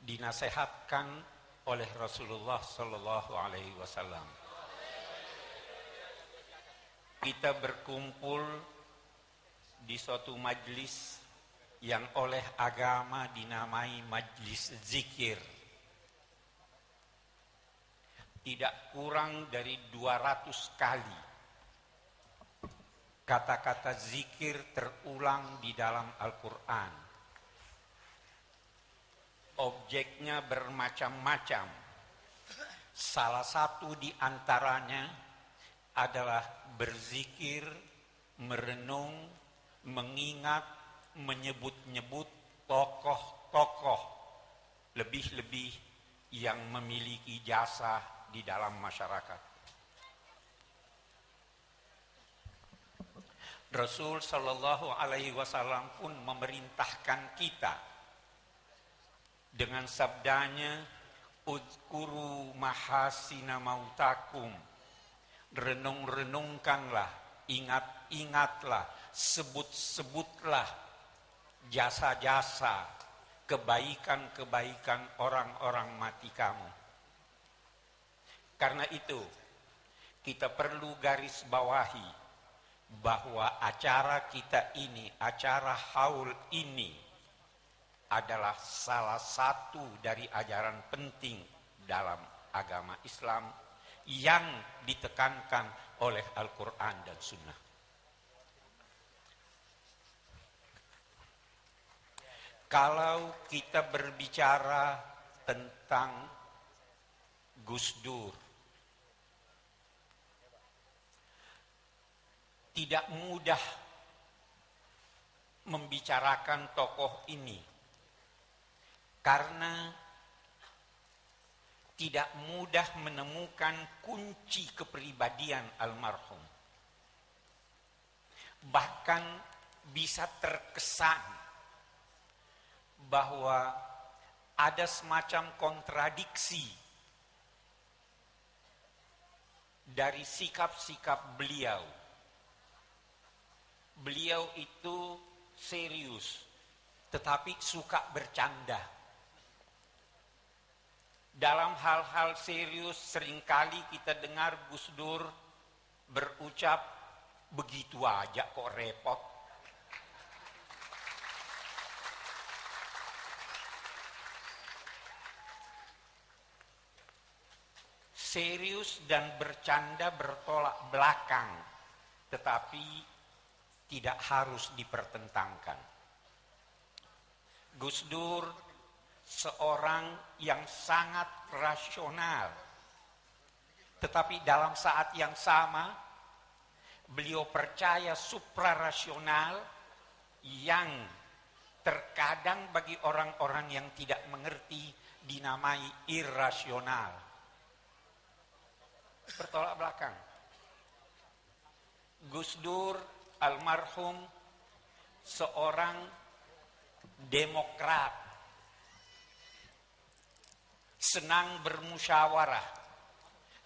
dinasehatkan oleh Rasulullah Sallallahu Alaihi Wasallam. Kita berkumpul di suatu majlis yang oleh agama dinamai majlis zikir. Tidak kurang dari 200 kali kata-kata zikir terulang di dalam Al-Quran. Objeknya bermacam-macam. Salah satu di antaranya adalah berzikir, merenung, mengingat, menyebut-nyebut tokoh-tokoh, lebih-lebih yang memiliki jasa di dalam masyarakat. Rasul Sallallahu Alaihi Wasallam pun memerintahkan kita dengan sabdanya, "Uzkuru mahasina mautakum." Renung-renungkanlah, ingat-ingatlah, sebut-sebutlah jasa-jasa, kebaikan-kebaikan orang-orang mati kamu. Karena itu, kita perlu garis bawahi bahwa acara kita ini, acara haul ini adalah salah satu dari ajaran penting dalam agama Islam yang ditekankan oleh Al-Quran dan Sunnah. Kalau kita berbicara tentang Gus Dur, tidak mudah membicarakan tokoh ini karena tidak mudah menemukan kunci kepribadian almarhum. Bahkan bisa terkesan bahwa ada semacam kontradiksi dari sikap-sikap beliau. Beliau itu serius, tetapi suka bercanda. Dalam hal-hal serius seringkali kita dengar Gus Dur berucap, "Begitu aja kok repot." Serius dan bercanda bertolak belakang, tetapi tidak harus dipertentangkan. Gus Dur seorang yang sangat rasional, tetapi dalam saat yang sama beliau percaya suprarasional yang terkadang bagi orang-orang yang tidak mengerti dinamai irasional. Bertolak belakang. Gus Dur almarhum seorang demokrat, senang bermusyawarah,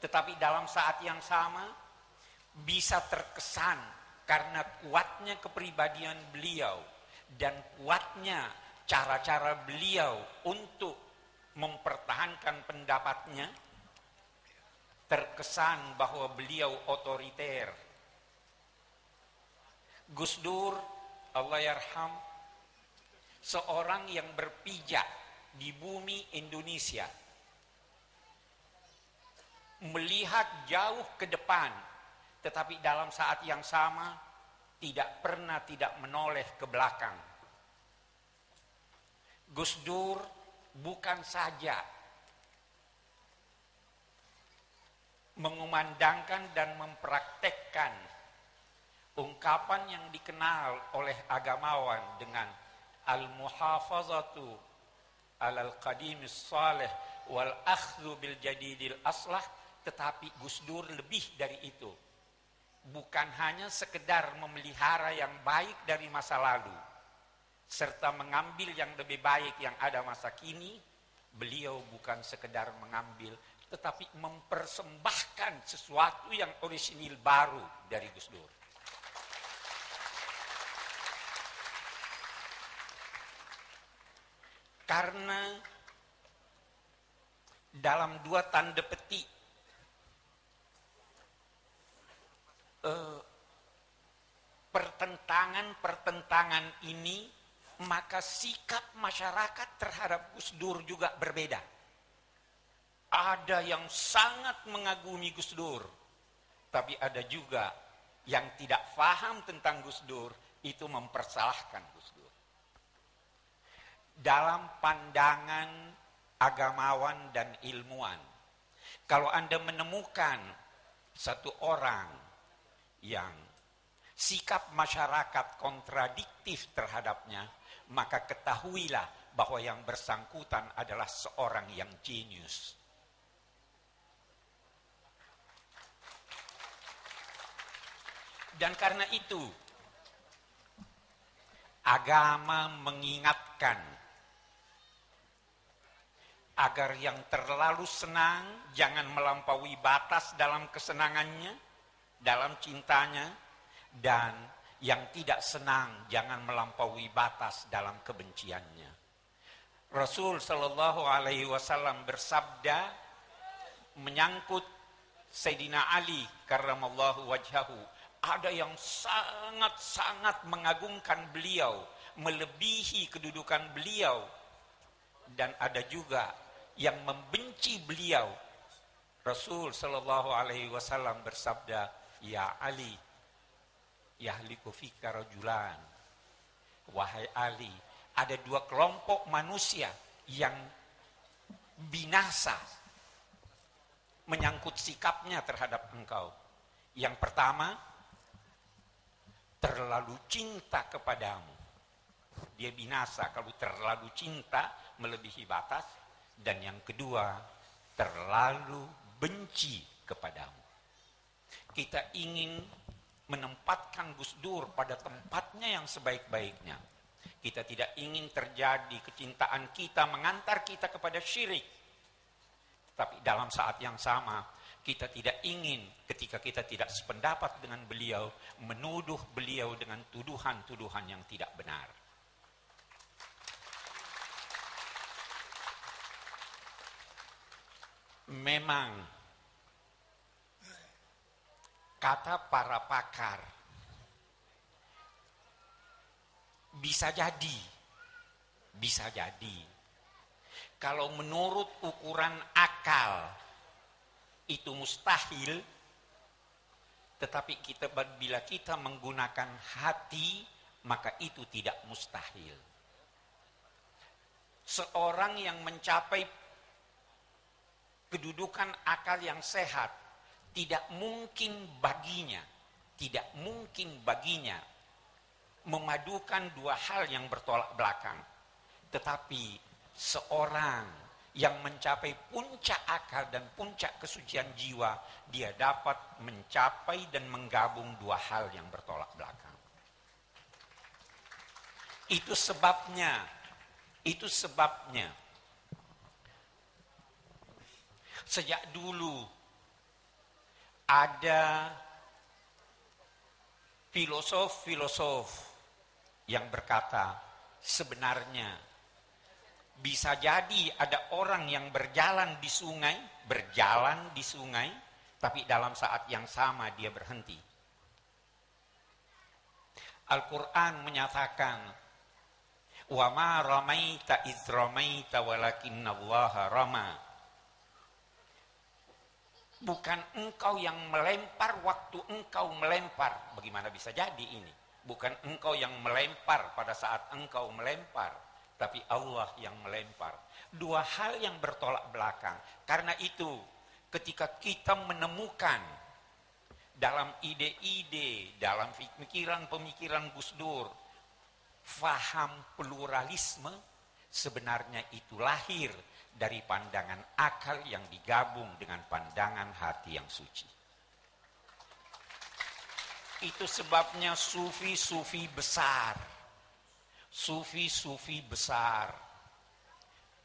tetapi dalam saat yang sama bisa terkesan karena kuatnya kepribadian beliau dan kuatnya cara-cara beliau untuk mempertahankan pendapatnya, terkesan bahwa beliau otoriter. Gus Dur, Allah yarham, seorang yang berpijak di bumi Indonesia, melihat jauh ke depan, tetapi dalam saat yang sama tidak pernah tidak menoleh ke belakang. Gus Dur bukan saja mengumandangkan dan mempraktekkan ungkapan yang dikenal oleh agamawan dengan al-muhafazatu alal qadimis salih wal akhdhu bil jadidil aslah, tetapi Gus Dur lebih dari itu. Bukan hanya sekedar memelihara yang baik dari masa lalu serta mengambil yang lebih baik yang ada masa kini, beliau bukan sekedar mengambil, tetapi mempersembahkan sesuatu yang orisinil baru dari Gus Dur. Karena dalam dua tanda petik pertentangan ini, maka sikap masyarakat terhadap Gus Dur juga berbeda. Ada yang sangat mengagumi Gus Dur, tapi ada juga yang tidak paham tentang Gus Dur, itu mempersalahkan Gus Dur. Dalam pandangan agamawan dan ilmuwan, kalau Anda menemukan satu orang yang sikap masyarakat kontradiktif terhadapnya, maka ketahuilah bahwa yang bersangkutan adalah seorang yang jenius. Dan karena itu, agama mengingatkan agar yang terlalu senang jangan melampaui batas dalam kesenangannya, dalam cintanya, dan yang tidak senang jangan melampaui batas dalam kebenciannya. Rasul Shallallahu Alaihi Wasallam bersabda menyangkut Sayyidina Ali karramallahu wajhahu, ada yang sangat-sangat mengagungkan beliau, melebihi kedudukan beliau, dan ada juga yang membenci beliau. Rasul Shallallahu Alaihi Wasallam bersabda, ya Ali, yahliku fika rajulan, wahai Ali, ada dua kelompok manusia yang binasa menyangkut sikapnya terhadap engkau. Yang pertama, terlalu cinta kepadamu. Dia binasa kalau terlalu cinta melebihi batas. Dan yang kedua, terlalu benci kepadamu. Kita ingin menempatkan Gus Dur pada tempatnya yang sebaik-baiknya. Kita tidak ingin terjadi kecintaan kita mengantar kita kepada syirik. Tapi dalam saat yang sama, kita tidak ingin ketika kita tidak sependapat dengan beliau, menuduh beliau dengan tuduhan-tuduhan yang tidak benar. Memang kata para pakar, bisa jadi kalau menurut ukuran akal itu mustahil, tetapi bila kita menggunakan hati, maka itu tidak mustahil. Seorang yang mencapai kedudukan akal yang sehat, tidak mungkin baginya memadukan dua hal yang bertolak belakang. Tetapi seorang yang mencapai puncak akal dan puncak kesucian jiwa, dia dapat mencapai dan menggabung dua hal yang bertolak belakang. Itu sebabnya sejak dulu ada filosof yang berkata, sebenarnya bisa jadi ada orang yang berjalan di sungai, tapi dalam saat yang sama dia berhenti. Al-Quran menyatakan, wa ma ramaita idh ramaita walakinnallaha rama. Bukan engkau yang melempar waktu engkau melempar. Bagaimana bisa jadi ini? Bukan engkau yang melempar pada saat engkau melempar, tapi Allah yang melempar. Dua hal yang bertolak belakang. Karena itu, ketika kita menemukan dalam ide-ide, dalam pemikiran Gus Dur, faham pluralisme, sebenarnya itu lahir dari pandangan akal yang digabung dengan pandangan hati yang suci. Itu sebabnya sufi-sufi besar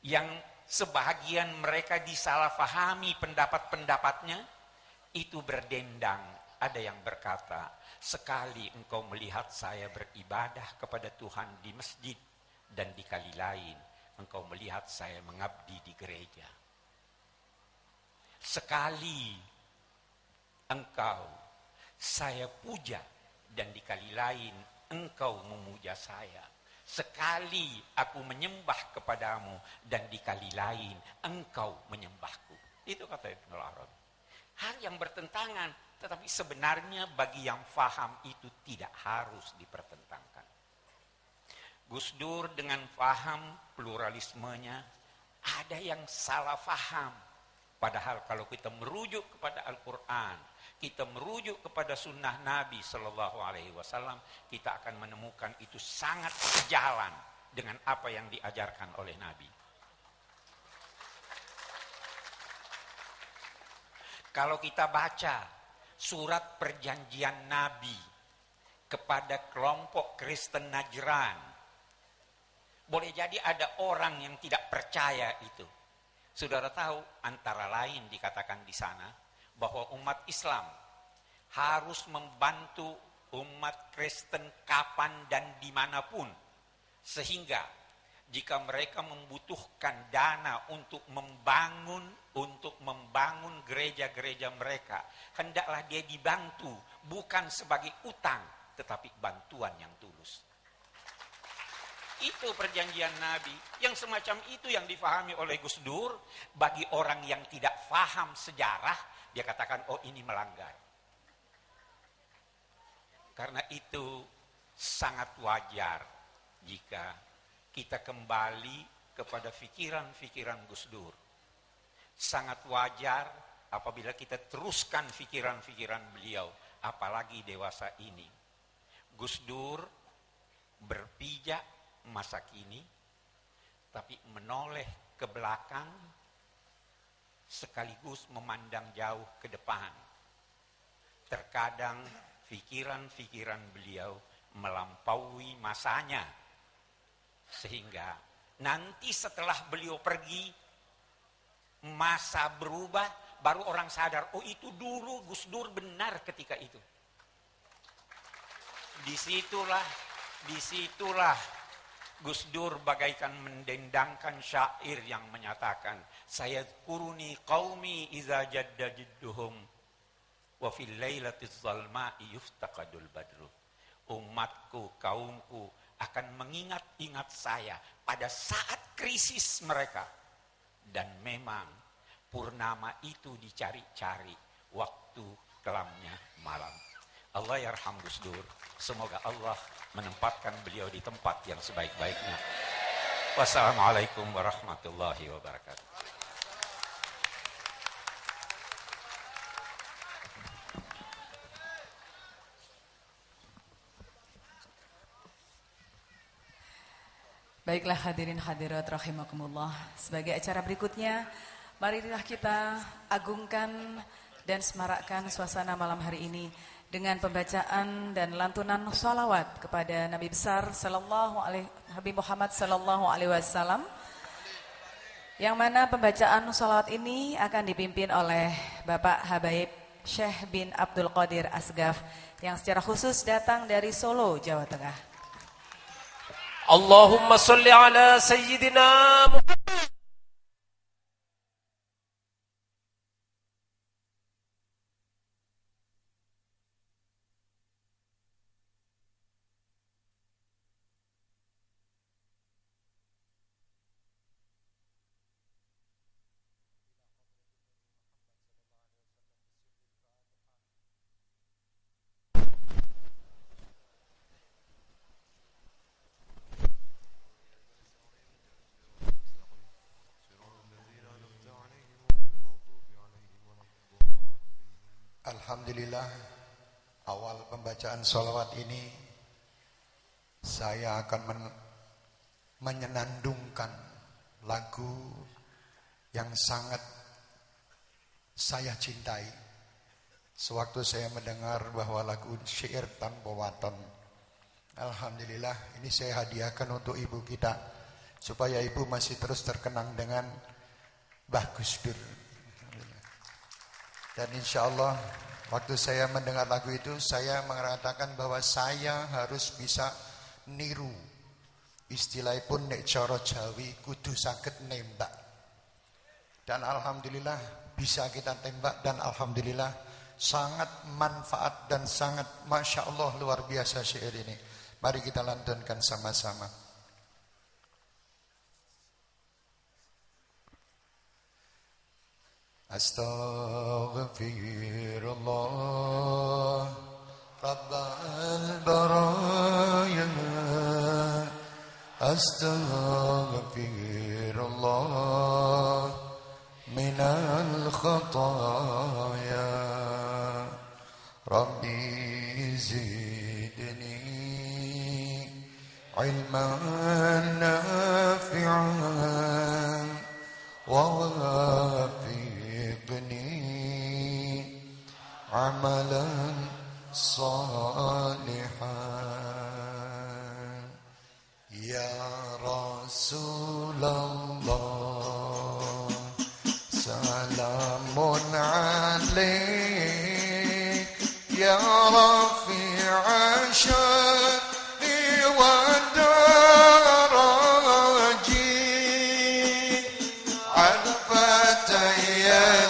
yang sebahagian mereka disalahfahami pendapat-pendapatnya, itu berdendang. Ada yang berkata, sekali engkau melihat saya beribadah kepada Tuhan di masjid, dan di kali lain engkau melihat saya mengabdi di gereja. Sekali engkau saya puja dan dikali lain engkau memuja saya. Sekali aku menyembah kepadamu dan dikali lain engkau menyembahku. Itu kata Ibnu Arabi. Hal yang bertentangan, tetapi sebenarnya bagi yang faham itu tidak harus dipertentangkan. Gus Dur dengan faham pluralismenya, ada yang salah faham. Padahal kalau kita merujuk kepada Al-Quran, kita merujuk kepada sunnah Nabi Sallallahu Alaihi Wasallam, kita akan menemukan itu sangat sejalan dengan apa yang diajarkan oleh Nabi. Kalau kita baca surat perjanjian Nabi kepada kelompok Kristen Najran, boleh jadi ada orang yang tidak percaya itu. Saudara tahu, antara lain dikatakan di sana bahwa umat Islam harus membantu umat Kristen kapan dan dimanapun, sehingga jika mereka membutuhkan dana untuk membangun gereja-gereja mereka, hendaklah dia dibantu bukan sebagai utang, tetapi bantuan yang tulus. Itu perjanjian Nabi. Yang semacam itu yang difahami oleh Gus Dur. Bagi orang yang tidak faham sejarah, dia katakan, oh ini melanggar. Karena itu sangat wajar jika kita kembali kepada pikiran-pikiran Gus Dur. Sangat wajar apabila kita teruskan pikiran-pikiran beliau, apalagi dewasa ini. Gus Dur berpijak masa kini, tapi menoleh ke belakang sekaligus memandang jauh ke depan. Terkadang pikiran-pikiran beliau melampaui masanya, sehingga nanti setelah beliau pergi, masa berubah, baru orang sadar, oh itu dulu Gus Dur benar ketika itu. Disitulah Gus Dur bagaikan mendendangkan syair yang menyatakan, sayadkuruni qaumi iza jadda jidduhum wa fil lailatiz zalma'i yuftaqadul badru. Umatku, kaumku akan mengingat-ingat saya pada saat krisis mereka. Dan memang purnama itu dicari-cari waktu kelamnya malam. Allah yarham Gus Dur. Semoga Allah menempatkan beliau di tempat yang sebaik-baiknya. Wassalamualaikum warahmatullahi wabarakatuh. Baiklah hadirin hadirat rahimakumullah. Sebagai acara berikutnya, marilah kita agungkan dan semarakkan suasana malam hari ini dengan pembacaan dan lantunan sholawat kepada Nabi besar Habib Muhammad sallallahu alaihi wasallam, yang mana pembacaan sholawat ini akan dipimpin oleh Bapak Habaib Syekh bin Abdul Qadir Asgaf yang secara khusus datang dari Solo, Jawa Tengah. Allahumma sholli ala sayyidina Muhammad. Alhamdulillah, awal pembacaan sholawat ini saya akan menyenandungkan lagu yang sangat saya cintai. Sewaktu saya mendengar bahwa lagu syair tanpa waton, alhamdulillah ini saya hadiahkan untuk ibu kita, supaya ibu masih terus terkenang dengan Mbah Gus Dur. Dan insya Allah waktu saya mendengar lagu itu, saya mengatakan bahwa saya harus bisa niru. Istilahipun nek cara Jawi kudu saged nembak. Dan alhamdulillah bisa kita tembak, dan alhamdulillah sangat manfaat dan sangat Masya Allah luar biasa syair ini. Mari kita lantunkan sama-sama. Astaghfirullah Rabbal baraya, astaghfirullah minal khataya, Rabbi zidni ilman nafi'an wa wafiqni amalan salihan. Ya Rasulullah salamun alaik, ya rafi'a syarri wa daraji, al-fatayya